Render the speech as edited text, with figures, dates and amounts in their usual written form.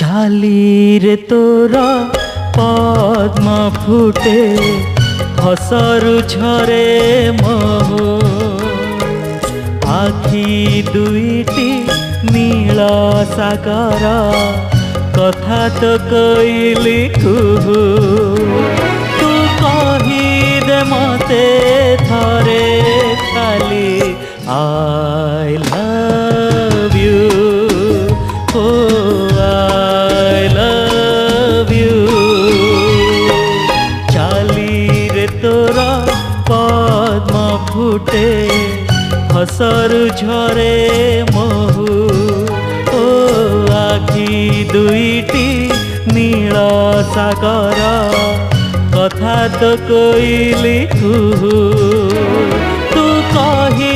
चाली रे तोरा पद्म फुटे हसरु झरे महु आखि दुईटी नील सागर कथा तो कहली कुहू तू कही दे मते थरे खाली I love you oh I love you चाली रे तोरा पद्म फुटे हसरु झरे महु ओ आखि दुईटी नील सागर कथा तो कहली कुहू तू कही